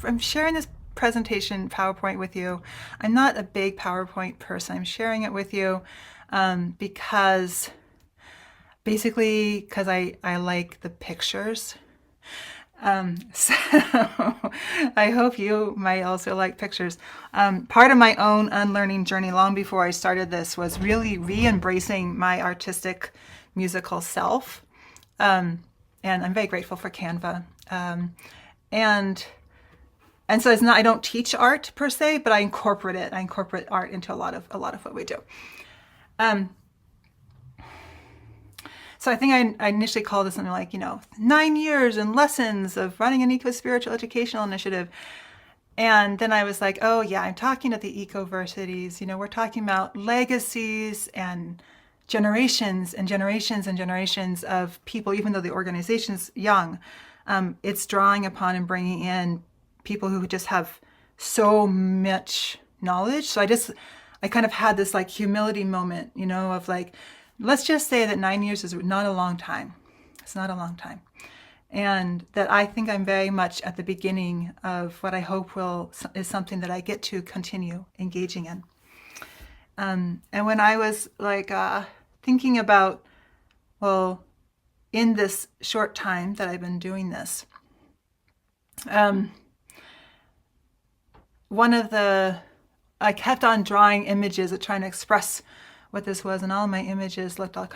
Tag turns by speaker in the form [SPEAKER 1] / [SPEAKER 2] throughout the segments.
[SPEAKER 1] I'm sharing this presentation PowerPoint with you. I'm not a big PowerPoint person. I'm sharing it with you because I like the pictures. So I hope you might also like pictures. Part of my own unlearning journey long before I started this was really re-embracing my artistic musical self. And I'm very grateful for Canva. And and so it's not, I don't teach art per se, but I incorporate it. I incorporate art into a lot of what we do. So I think I initially called this something like, 9 years and lessons of running an eco-spiritual educational initiative. And then I was like, oh yeah, I'm talking at the eco-versities. We're talking about legacies and generations and generations and generations of people, even though the organization's young. It's drawing upon and bringing in people who just have so much knowledge. So I kind of had this like humility moment, of like, let's just say that 9 years is not a long time. It's not a long time. And that I think I'm very much at the beginning of what I hope is something that I get to continue engaging in. And when I was like thinking about, well, in this short time that I've been doing this, I kept on drawing images of trying to express what this was, and all my images looked a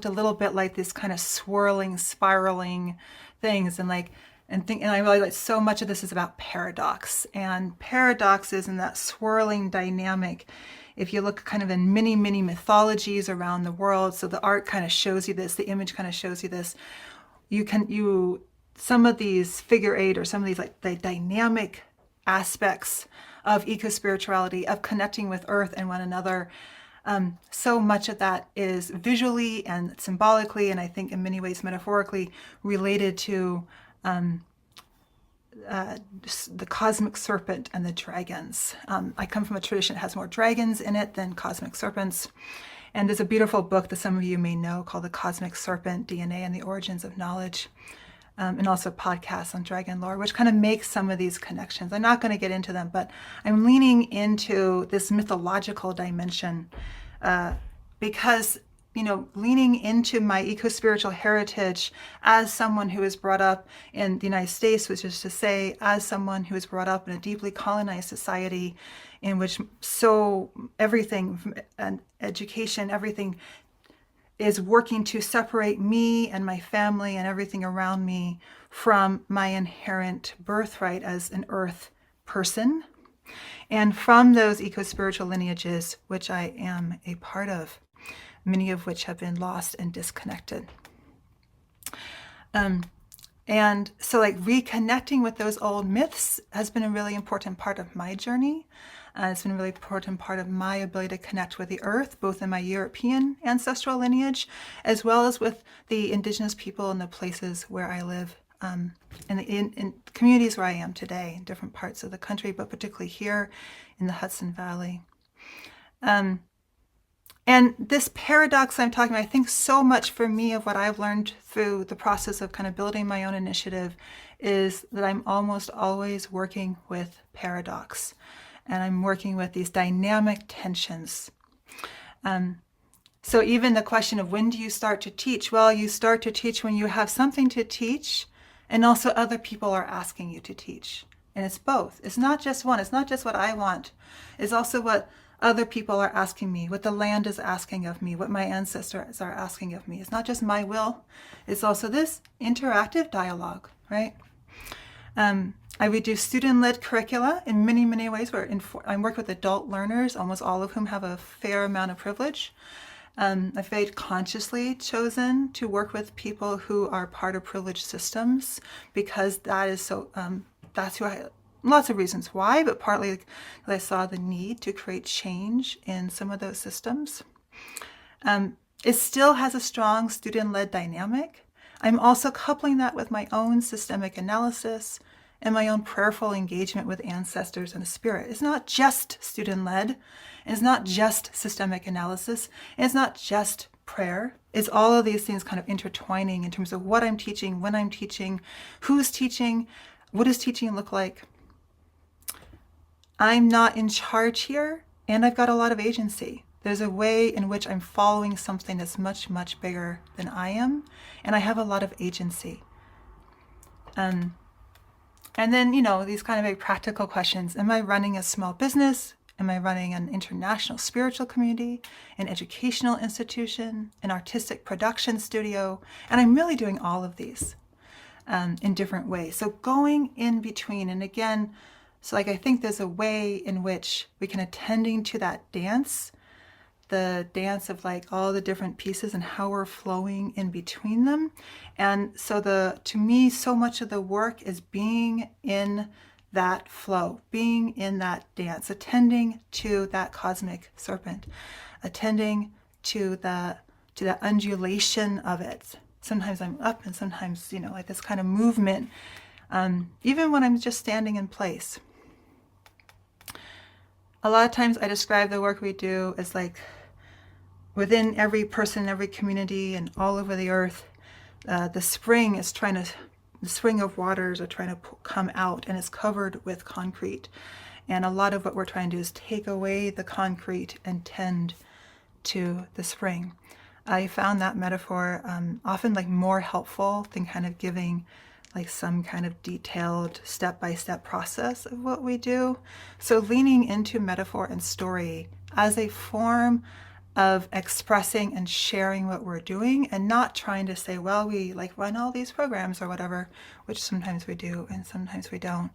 [SPEAKER 1] little bit like this kind of swirling, spiraling things, and I realized like so much of this is about paradox, and paradoxes and that swirling dynamic. If you look kind of in many mythologies around the world, so the art kind of shows you this, the image kind of shows you this. Some of these figure eight or some of these like the dynamic aspects of eco-spirituality, of connecting with earth and one another. So much of that is visually and symbolically, and I think in many ways metaphorically, related to the cosmic serpent and the dragons. I come from a tradition that has more dragons in it than cosmic serpents. And there's a beautiful book that some of you may know called The Cosmic Serpent, DNA and the Origins of Knowledge. And also podcasts on dragon lore, which kind of makes some of these connections. I'm not going to get into them, but I'm leaning into this mythological dimension because, leaning into my eco-spiritual heritage as someone who was brought up in the United States, which is to say, as someone who was brought up in a deeply colonized society in which everything and education, everything is working to separate me and my family and everything around me from my inherent birthright as an earth person, and from those eco-spiritual lineages, which I am a part of, many of which have been lost and disconnected. And so like reconnecting with those old myths has been a really important part of my journey. It's been a really important part of my ability to connect with the earth, both in my European ancestral lineage, as well as with the indigenous people in the places where I live, in communities where I am today, in different parts of the country, but particularly here in the Hudson Valley. And this paradox I'm talking about, I think so much for me of what I've learned through the process of kind of building my own initiative is that I'm almost always working with paradox. And I'm working with these dynamic tensions. So even the question of when do you start to teach? Well, you start to teach when you have something to teach and also other people are asking you to teach. And it's both. It's not just one. It's not just what I want. It's also what other people are asking me, what the land is asking of me, what my ancestors are asking of me. It's not just my will. It's also this interactive dialogue, right? I would do student-led curricula in many ways. I work with adult learners, almost all of whom have a fair amount of privilege. I've very consciously chosen to work with people who are part of privileged systems because that is so. That's who I. Lots of reasons why, but partly I saw the need to create change in some of those systems. It still has a strong student-led dynamic. I'm also coupling that with my own systemic analysis and my own prayerful engagement with ancestors and the spirit. It's not just student-led, and it's not just systemic analysis, and it's not just prayer. It's all of these things kind of intertwining in terms of what I'm teaching, when I'm teaching, who's teaching, What does teaching look like? I'm not in charge here, and I've got a lot of agency. There's a way in which I'm following something that's much, much bigger than I am, and I have a lot of agency. And then, these kind of very practical questions. Am I running a small business? Am I running an international spiritual community, an educational institution, an artistic production studio? And I'm really doing all of these in different ways. So going in between, and again, so I think there's a way in which we can attending to that dance, the dance of all the different pieces and how we're flowing in between them. And so to me, so much of the work is being in that flow, being in that dance, attending to that cosmic serpent, attending to the undulation of it. Sometimes I'm up and sometimes, this kind of movement, even when I'm just standing in place. A lot of times I describe the work we do as within every person, every community, and all over the earth, the spring of waters are trying to come out, and it's covered with concrete. And a lot of what we're trying to do is take away the concrete and tend to the spring. I found that metaphor often more helpful than kind of giving some kind of detailed step-by-step process of what we do. So leaning into metaphor and story as a form of expressing and sharing what we're doing, and not trying to say, well, we run all these programs or whatever, which sometimes we do and sometimes we don't.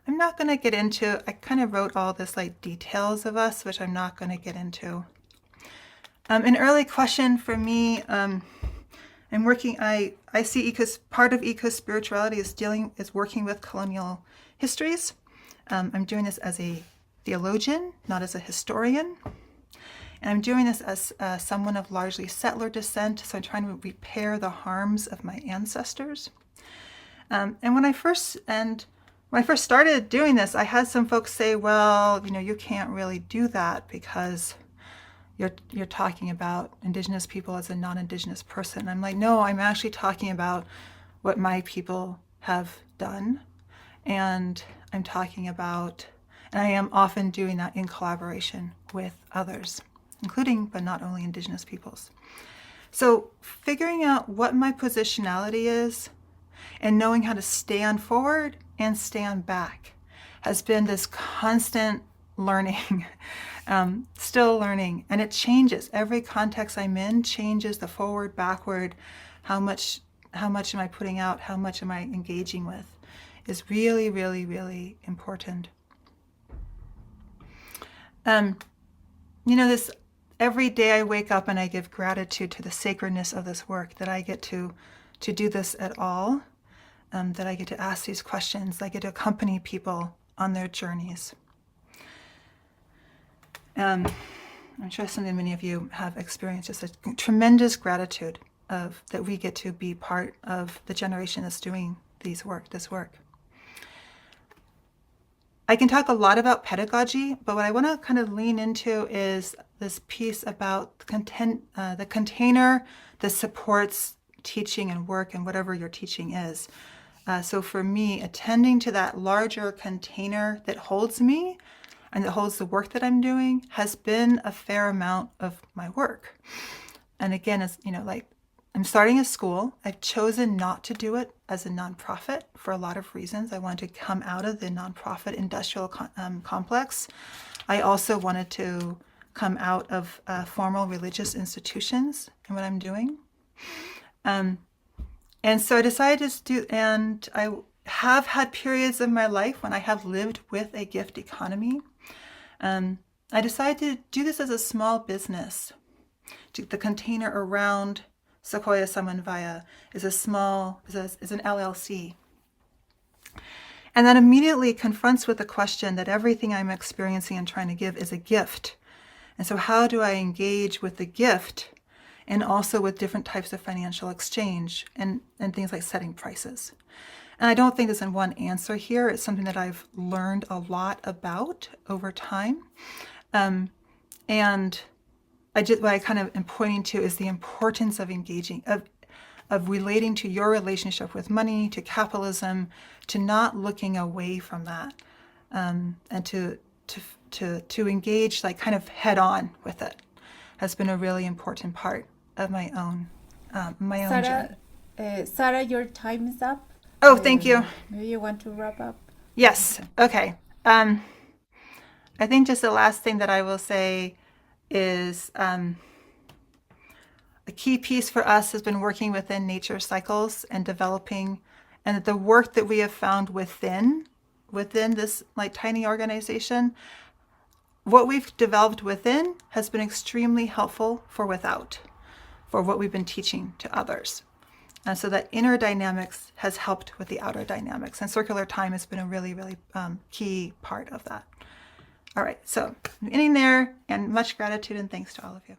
[SPEAKER 1] I'm not going to get into, I kind of wrote all this details of us, which I'm not going to get into. An early question for me, I'm working, I see part of eco-spirituality is working with colonial histories. I'm doing this as a theologian, not as a historian. And I'm doing this as someone of largely settler descent, so I'm trying to repair the harms of my ancestors. And when I first started doing this, I had some folks say, well, you can't really do that because you're talking about Indigenous people as a non-Indigenous person. I'm like, no, I'm actually talking about what my people have done. And I'm talking about, and I am often doing that in collaboration with others, including, but not only, Indigenous peoples. So figuring out what my positionality is and knowing how to stand forward and stand back has been this constant learning, still learning, and it changes. Every context I'm in changes, the forward, backward, how much am I putting out, how much am I engaging with, is really, really, really important. This every day I wake up and I give gratitude to the sacredness of this work, that I get to do this at all, that I get to ask these questions, I get to accompany people on their journeys. I'm sure something many of you have experienced, just a tremendous gratitude that we get to be part of the generation that's doing this work. I can talk a lot about pedagogy, but what I want to kind of lean into is this piece about the container that supports teaching and work and whatever your teaching is. So for me, attending to that larger container that holds me and that holds the work that I'm doing has been a fair amount of my work. And again, it's, I'm starting a school. I've chosen not to do it as a nonprofit for a lot of reasons. I wanted to come out of the nonprofit industrial complex. I also wanted to come out of formal religious institutions in what I'm doing. And so I decided to do, and I have had periods of my life when I have lived with a gift economy. I decided to do this as a small business. The container around Sequoia Samanvaya is an LLC. And that immediately confronts with the question that everything I'm experiencing and trying to give is a gift. And so how do I engage with the gift and also with different types of financial exchange and things like setting prices? And I don't think there's one answer here. It's something that I've learned a lot about over time. And what I kind of am pointing to is the importance of engaging, of relating to your relationship with money, to capitalism, to not looking away from that, and to engage like kind of head on with it has been a really important part of my own journey.
[SPEAKER 2] Sara, your time is up.
[SPEAKER 1] Oh, thank you.
[SPEAKER 2] Maybe you want to wrap up?
[SPEAKER 1] Yes. Okay. I think just the last thing that I will say is a key piece for us has been working within nature cycles and developing, and the work that we have found within this like tiny organization, what we've developed within has been extremely helpful for what we've been teaching to others. And so that inner dynamics has helped with the outer dynamics. And circular time has been a really, really key part of that. All right, so I'm ending there, and much gratitude and thanks to all of you.